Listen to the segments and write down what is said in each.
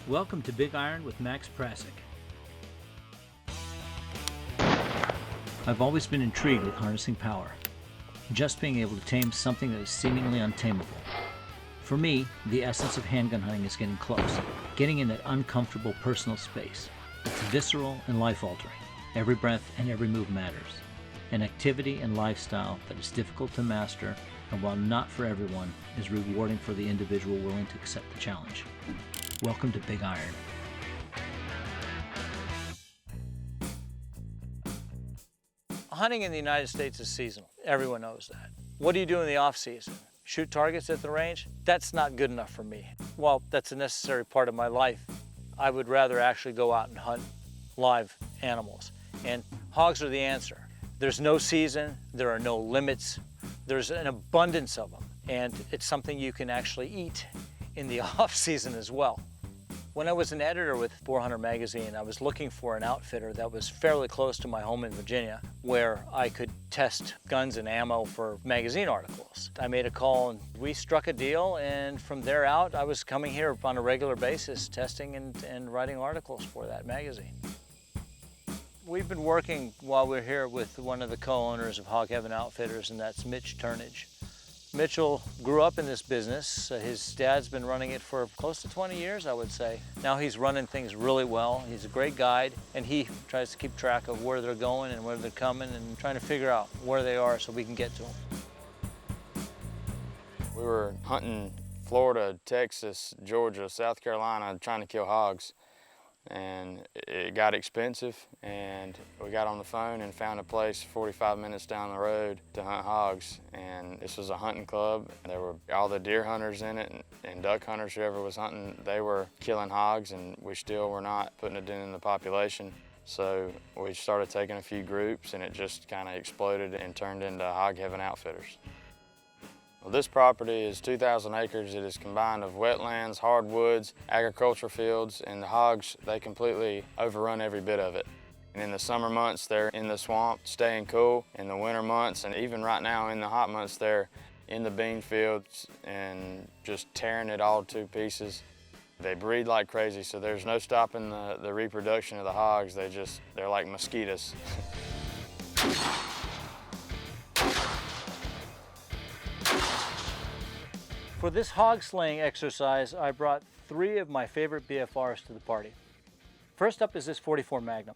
Welcome to Big Iron with Max Prasic. I've always been intrigued with harnessing power, just being able to tame something that is seemingly untamable. For me, the essence of handgun hunting is getting close, getting in that uncomfortable personal space. It's visceral and life-altering. Every breath and every move matters. An activity and lifestyle that is difficult to master, and while not for everyone, is rewarding for the individual willing to accept the challenge. Welcome to Big Iron. Hunting in the United States is seasonal. Everyone knows that. What do you do in the off-season? Shoot targets at the range? That's not good enough for me. While that's a necessary part of my life, I would rather actually go out and hunt live animals. And hogs are the answer. There's no season, there are no limits, there's an abundance of them, and it's something you can actually eat in the off-season as well. When I was an editor with 400 magazine, I was looking for an outfitter that was fairly close to my home in Virginia, where I could test guns and ammo for magazine articles. I made a call and we struck a deal, and from there out, I was coming here on a regular basis, testing and writing articles for that magazine. We've been working while we're here with one of the co-owners of Hog Heaven Outfitters, and that's Mitch Turnage. Mitchell grew up in this business. His dad's been running it for close to 20 years, I would say. Now he's running things really well. He's a great guide, and he tries to keep track of where they're going and where they're coming and trying to figure out where they are so we can get to them. We were hunting Florida, Texas, Georgia, South Carolina, trying to kill hogs. And it got expensive, and we got on the phone and found a place 45 minutes down the road to hunt hogs. And this was a hunting club. There were all the deer hunters in it and duck hunters, whoever was hunting, they were killing hogs, and we still were not putting it in the population. So we started taking a few groups, and it just kind of exploded and turned into Hog Heaven Outfitters. Well, this property is 2,000 acres. It is combined of wetlands, hardwoods, agricultural fields, and the hogs, they completely overrun every bit of it. And in the summer months, they're in the swamp, staying cool. In the winter months, and even right now in the hot months, they're in the bean fields and just tearing it all to pieces. They breed like crazy, so there's no stopping the reproduction of the hogs. They're like mosquitoes. For this hog slaying exercise, I brought 3 of my favorite BFRs to the party. First up is this 44 Magnum.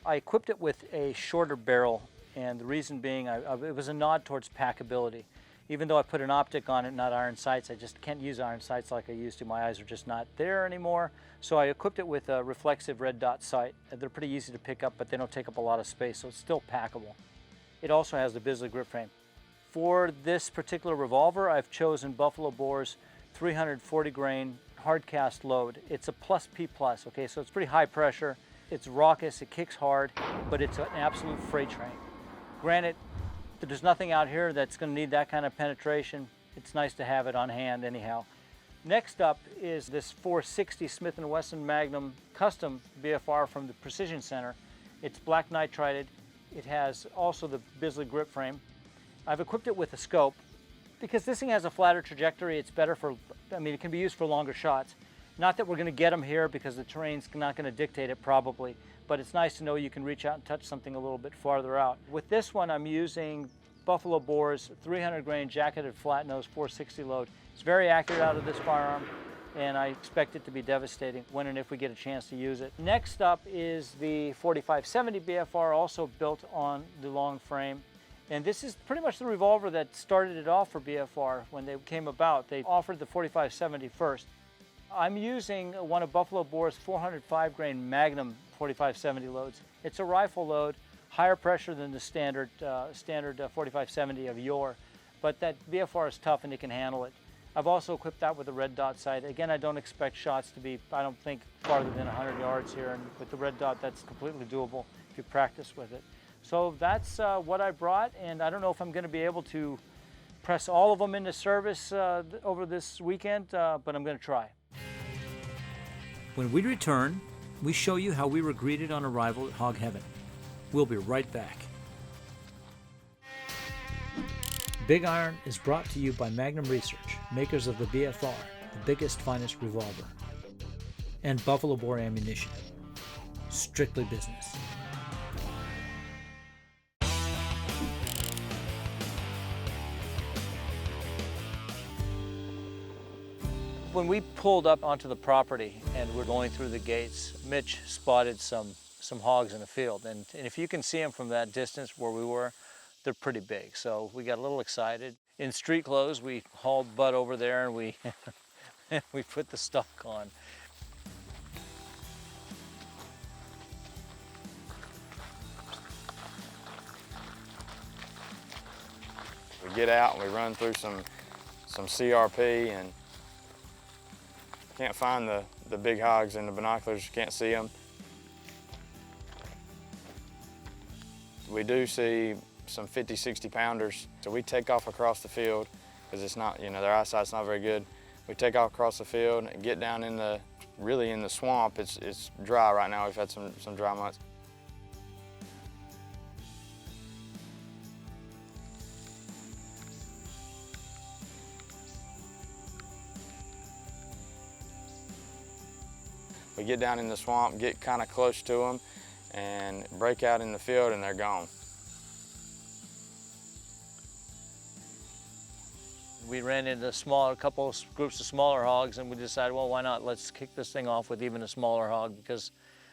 I equipped it with a shorter barrel, and the reason being it was a nod towards packability. Even though I put an optic on it, not iron sights, I just can't use iron sights like I used to. My eyes are just not there anymore. So I equipped it with a reflexive red dot sight. They're pretty easy to pick up, but they don't take up a lot of space, so it's still packable. It also has the Bisley grip frame. For this particular revolver, I've chosen Buffalo Bore's 340 grain hard cast load. It's a plus P+, okay, so it's pretty high pressure. It's raucous, it kicks hard, but it's an absolute freight train. Granted, there's nothing out here that's going to need that kind of penetration. It's nice to have it on hand anyhow. Next up is this 460 Smith & Wesson Magnum custom BFR from the Precision Center. It's black nitrided. It has also the Bisley grip frame. I've equipped it with a scope. Because this thing has a flatter trajectory, it's better for, it can be used for longer shots. Not that we're going to get them here because the terrain's not going to dictate it probably, but it's nice to know you can reach out and touch something a little bit farther out. With this one, I'm using Buffalo Bore's 300 grain jacketed flat nose 460 load. It's very accurate out of this firearm, and I expect it to be devastating when and if we get a chance to use it. Next up is the 4570 BFR, also built on the long frame. And this is pretty much the revolver that started it off for BFR when they came about. They offered the 4570 first. I'm using one of Buffalo Bore's 405 grain Magnum 4570 loads. It's a rifle load, higher pressure than the standard 4570 of yore, but that BFR is tough and it can handle it. I've also equipped that with a red dot sight. Again, I don't expect shots to be, I don't think, farther than 100 yards here, and with the red dot, that's completely doable if you practice with it. So that's what I brought, and I don't know if I'm going to be able to press all of them into service over this weekend, but I'm going to try. When we return, we show you how we were greeted on arrival at Hog Heaven. We'll be right back. Big Iron is brought to you by Magnum Research, makers of the BFR, the biggest, finest revolver. and buffalo bore ammunition. Strictly business. When we pulled up onto the property and we're going through the gates, Mitch spotted some hogs in the field. And if you can see them from that distance where we were, they're pretty big. So we got a little excited. In street clothes, we hauled Bud over there and we, we put the stock on. We get out and we run through some CRP and can't find the big hogs in the binoculars, you can't see them. We do see some 50, 60 pounders. So we take off across the field because it's not, their eyesight's not very good. We take off across the field and get down really in the swamp. It's dry right now. We've had some dry months. We get down in the swamp, get kind of close to them, and break out in the field, and they're gone. We ran into a couple of groups of smaller hogs, and we decided, well, why not? Let's kick this thing off with even a smaller hog because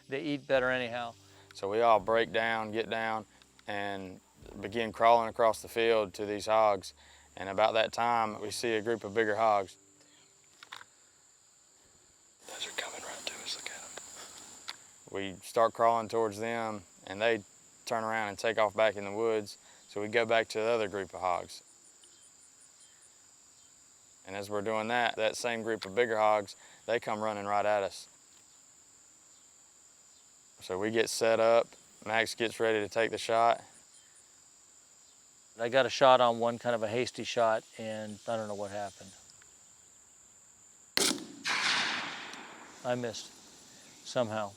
they eat better anyhow. So we all break down, get down, and begin crawling across the field to these hogs. And about that time, we see a group of bigger hogs. Those are coming right to us, look at them. We start crawling towards them, and they turn around and take off back in the woods. So we go back to the other group of hogs. And as we're doing that same group of bigger hogs, they come running right at us. So we get set up, Max gets ready to take the shot. I got a shot on one, kind of a hasty shot, and I don't know what happened. I missed, somehow.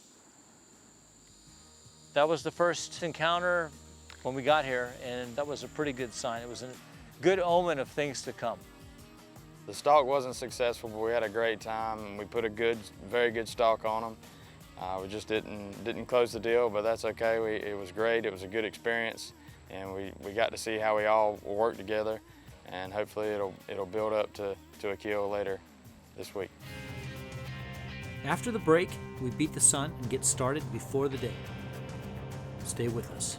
That was the first encounter when we got here, and that was a pretty good sign. It was a good omen of things to come. The stalk wasn't successful, but we had a great time, and we put a very good stalk on them. We just didn't close the deal, but that's okay. It was great. It was a good experience, and we got to see how we all work together, and hopefully it'll build up to a kill later this week. After the break, we beat the sun and get started before the day. Stay with us.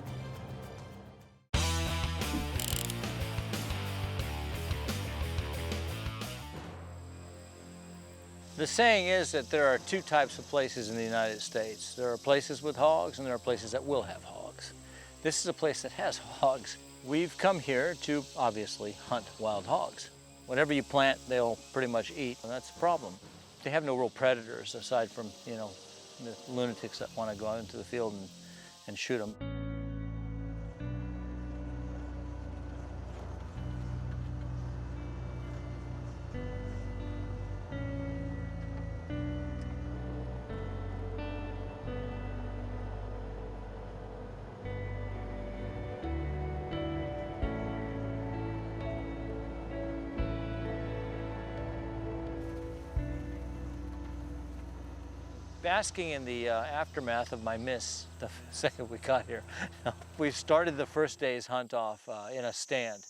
The saying is that there are two types of places in the United States. There are places with hogs and there are places that will have hogs. This is a place that has hogs. We've come here to obviously hunt wild hogs. Whatever you plant, they'll pretty much eat, and that's the problem. They have no real predators aside from, the lunatics that want to go out into the field and shoot them. Basking in the aftermath of my miss the second we got here. We started the first day's hunt off in a stand.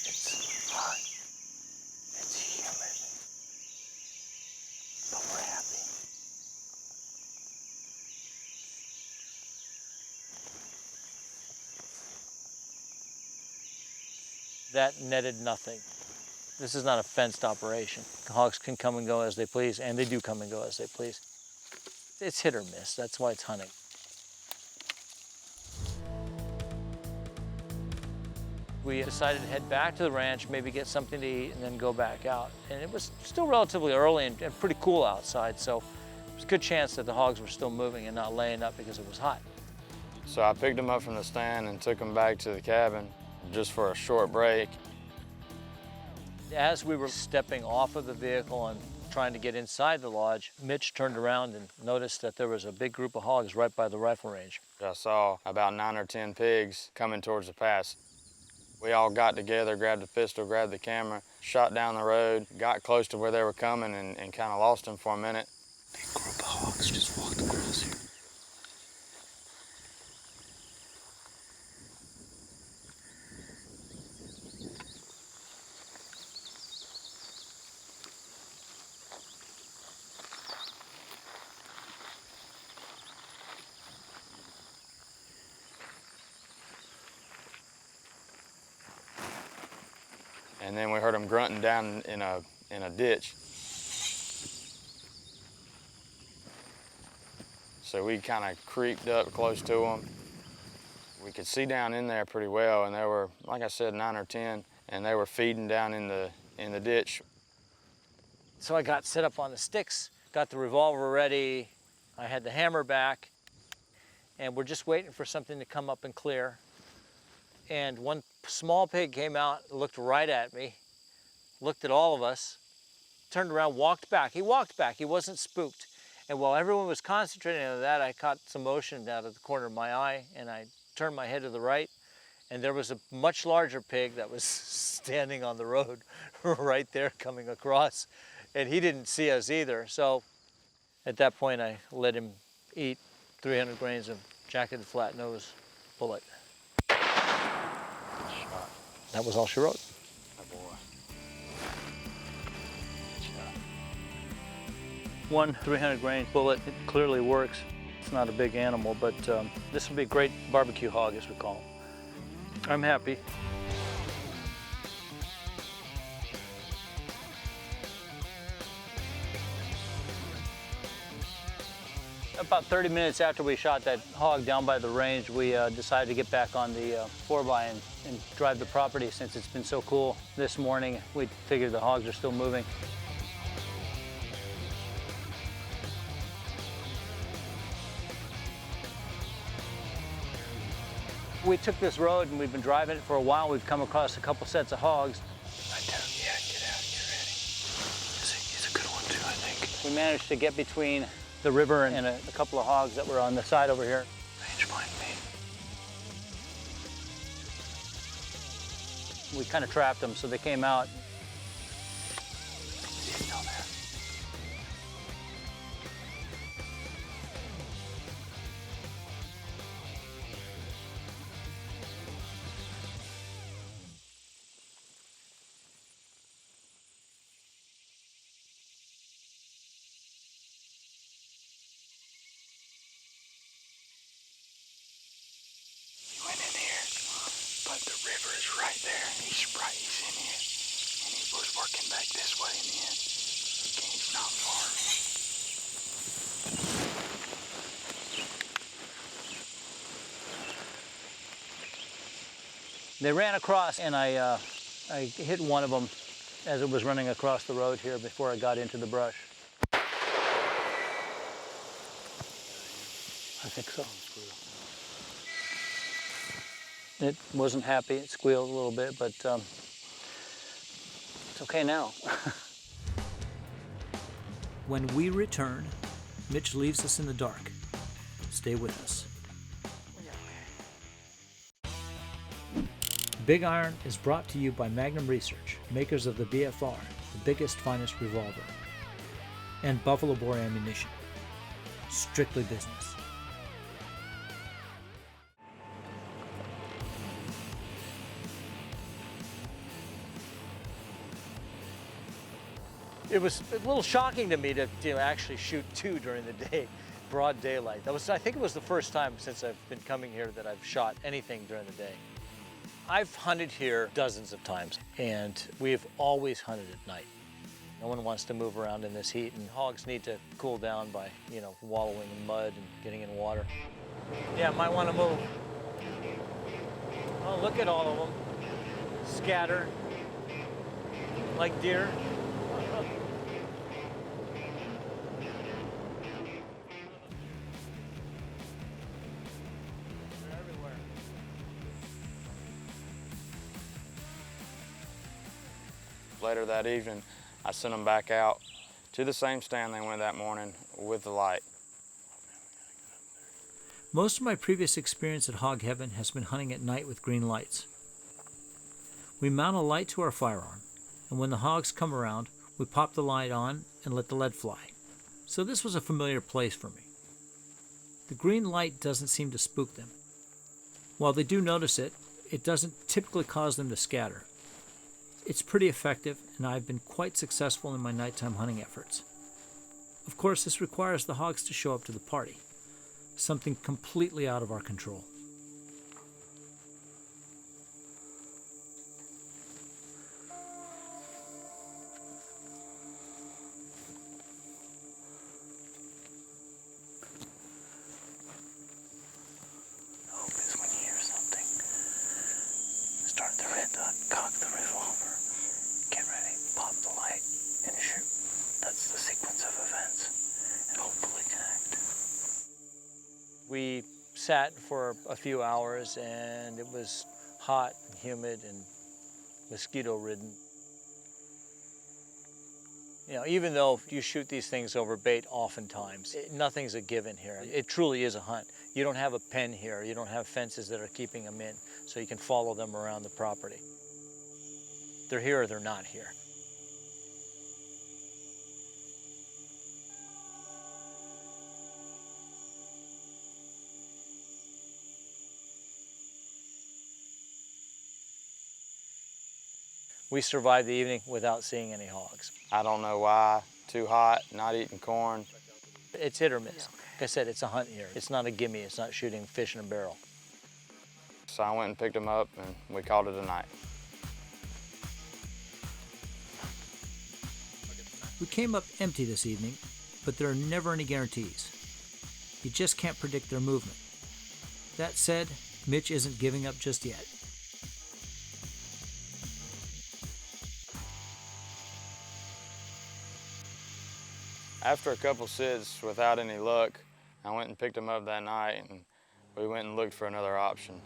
It's hot, it's humid, but we're happy. That netted nothing. This is not a fenced operation. The hogs can come and go as they please, and they do come and go as they please. It's hit or miss, that's why it's hunting. We decided to head back to the ranch, maybe get something to eat, and then go back out. And it was still relatively early and pretty cool outside, so there's a good chance that the hogs were still moving and not laying up because it was hot. So I picked them up from the stand and took them back to the cabin just for a short break. As we were stepping off of the vehicle and trying to get inside the lodge, Mitch turned around and noticed that there was a big group of hogs right by the rifle range. I saw about 9 or 10 pigs coming towards the pass. We all got together, grabbed the pistol, grabbed the camera, shot down the road, got close to where they were coming and kind of lost them for a minute. Big group of hogs just walked across here. And then we heard them grunting down in a ditch. So we kind of creeped up close to them. We could see down in there pretty well, and there were, like I said, 9 or 10, and they were feeding down in the ditch. So I got set up on the sticks, got the revolver ready, I had the hammer back, and we're just waiting for something to come up and clear. And one small pig came out, looked right at me, looked at all of us, turned around, walked back. He walked back, he wasn't spooked. And while everyone was concentrating on that, I caught some motion out of the corner of my eye, and I turned my head to the right, and there was a much larger pig that was standing on the road right there coming across, and he didn't see us either. So at that point, I let him eat 300 grains of jacketed flat nose bullet. That was all she wrote. Oh boy. One 300 grain bullet, it clearly works. It's not a big animal, but this will be a great barbecue hog, as we call him. I'm happy. About 30 minutes after we shot that hog down by the range, we decided to get back on the 4x and drive the property. Since it's been so cool this morning, we figured the hogs are still moving. We took this road and we've been driving it for a while. We've come across a couple sets of hogs. Right there. Yeah, get out. Get ready. He's a good one too, I think. We managed to get between the river and a couple of hogs that were on the side over here. Range point me. We kind of trapped them, so they came out. He's still there. He went in here, but the river is right there. He's in here. And he was working back this way in the end. He's not far. They ran across, and I hit one of them as it was running across the road here before I got into the brush. I think so. It wasn't happy. It squealed a little bit, but it's okay now. When we return, Mitch leaves us in the dark. Stay with us. Big Iron is brought to you by Magnum Research, makers of the BFR, the biggest, finest revolver, and Buffalo Bore ammunition. Strictly business. It was a little shocking to me to actually shoot 2 during the day, broad daylight. I think it was the first time since I've been coming here that I've shot anything during the day. I've hunted here dozens of times, and we've always hunted at night. No one wants to move around in this heat, and hogs need to cool down by, wallowing in mud and getting in water. Yeah, might want to move. Oh, look at all of them. Scatter, like deer. Later that evening, I sent them back out to the same stand they went that morning with the light. Most of my previous experience at Hog Heaven has been hunting at night with green lights. We mount a light to our firearm, and when the hogs come around, we pop the light on and let the lead fly. So this was a familiar place for me. The green light doesn't seem to spook them. While they do notice it, it doesn't typically cause them to scatter. It's pretty effective, and I've been quite successful in my nighttime hunting efforts. Of course, this requires the hogs to show up to the party, something completely out of our control. Hope is when you hear something, start the red dot, cock the revolver, get ready, pop the light, and shoot. That's the sequence of events, and hopefully connect. We sat for a few hours and it was hot and humid and mosquito ridden. You know, even though you shoot these things over bait oftentimes, nothing's a given here. It truly is a hunt. You don't have a pen here. You don't have fences that are keeping them in, so you can follow them around the property. They're here or they're not here. We survived the evening without seeing any hogs. I don't know why. Too hot, not eating corn. It's hit or miss. Like I said, it's a hunt here. It's not a gimme. It's not shooting fish in a barrel. So I went and picked them up and we called it a night. We came up empty this evening, but there are never any guarantees. You just can't predict their movement. That said, Mitch isn't giving up just yet. After a couple sits without any luck, I went and picked them up that night and we went and looked for another option.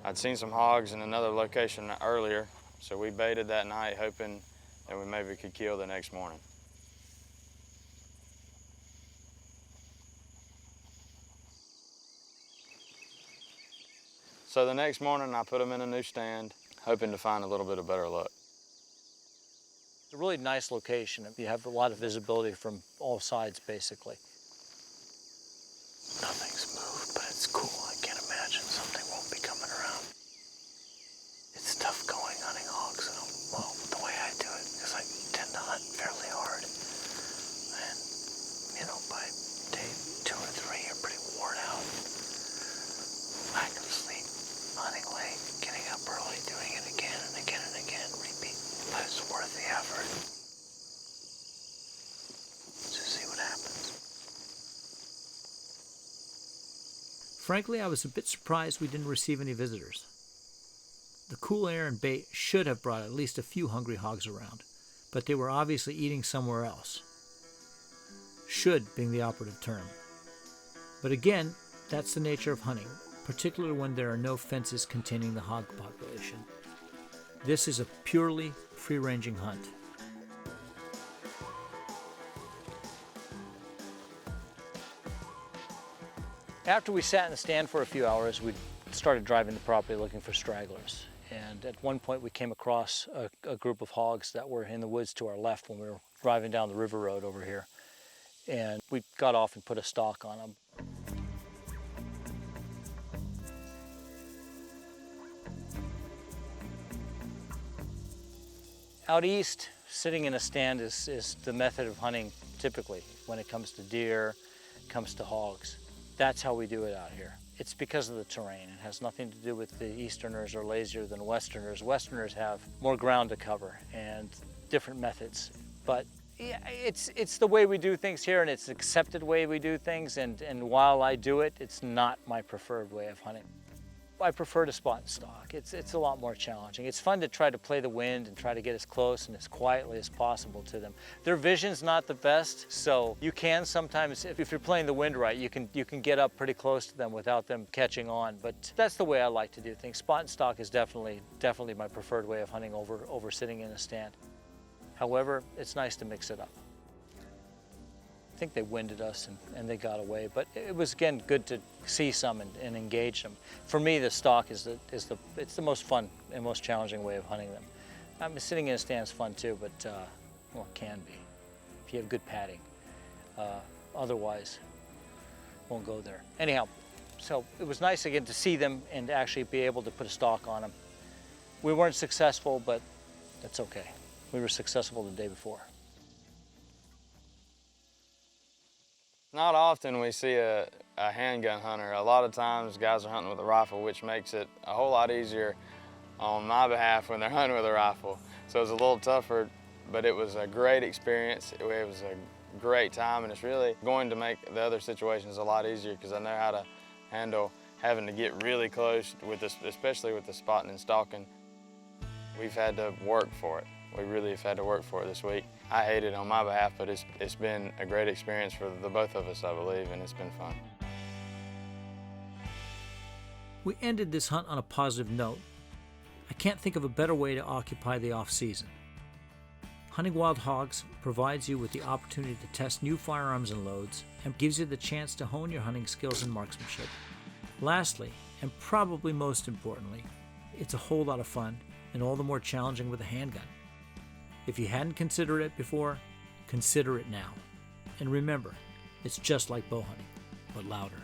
I'd seen some hogs in another location earlier, so we baited that night hoping that we maybe could kill the next morning. So the next morning I put them in a new stand, hoping to find a little bit of better luck. It's a really nice location. You have a lot of visibility from all sides, basically. Nothing's moved, but it's cool. I can't imagine something won't be coming around. It's tough going hunting hogs, well, the way I do it, because I tend to hunt fairly hard. And, you know, by day 2 or 3, you're pretty worn out. Lack of sleep, hunting late, getting up early, doing it again and again and again, repeat. But it's worth the effort. Just see what happens. Frankly, I was a bit surprised we didn't receive any visitors. The cool air and bait should have brought at least a few hungry hogs around, but they were obviously eating somewhere else. Should being the operative term. But again, that's the nature of hunting, particularly when there are no fences containing the hog population. This is a purely free-ranging hunt. After we sat in the stand for a few hours, we started driving the property looking for stragglers. And at one point we came across a group of hogs that were in the woods to our left when we were driving down the river road over here. And we got off and put a stalk on them. Out east, sitting in a stand is the method of hunting typically when it comes to deer, comes to hogs. That's how we do it out here. It's because of the terrain. It has nothing to do with the Easterners are lazier than Westerners. Westerners have more ground to cover and different methods. But yeah, it's the way we do things here, and it's an accepted way we do things. And while I do it, it's not my preferred way of hunting. I prefer to spot and stalk. It's a lot more challenging. It's fun to try to play the wind and try to get as close and as quietly as possible to them. Their vision's not the best, so you can sometimes, if you're playing the wind right, you can get up pretty close to them without them catching on. But that's the way I like to do things. Spot and stalk is definitely my preferred way of hunting over sitting in a stand. However, it's nice to mix it up. I think they winded us and they got away, but it was, again, good to see some and engage them. For me, the stalk it's the most fun and most challenging way of hunting them. Sitting in a stand is fun too, but well, it can be if you have good padding. Otherwise, won't go there. Anyhow, so it was nice again to see them and actually be able to put a stalk on them. We weren't successful, but that's okay. We were successful the day before. Not often we see a handgun hunter. A lot of times guys are hunting with a rifle, which makes it a whole lot easier on my behalf when they're hunting with a rifle. So it was a little tougher, but it was a great experience. It was a great time, and it's really going to make the other situations a lot easier because I know how to handle having to get really close with this, especially with the spotting and stalking. We've had to work for it. We really have had to work for it this week. I hate it on my behalf, but it's been a great experience for the both of us, I believe, and it's been fun. We ended this hunt on a positive note. I can't think of a better way to occupy the off-season. Hunting wild hogs provides you with the opportunity to test new firearms and loads and gives you the chance to hone your hunting skills and marksmanship. Lastly, and probably most importantly, it's a whole lot of fun and all the more challenging with a handgun. If you hadn't considered it before, consider it now. And remember, it's just like bow hunting, but louder.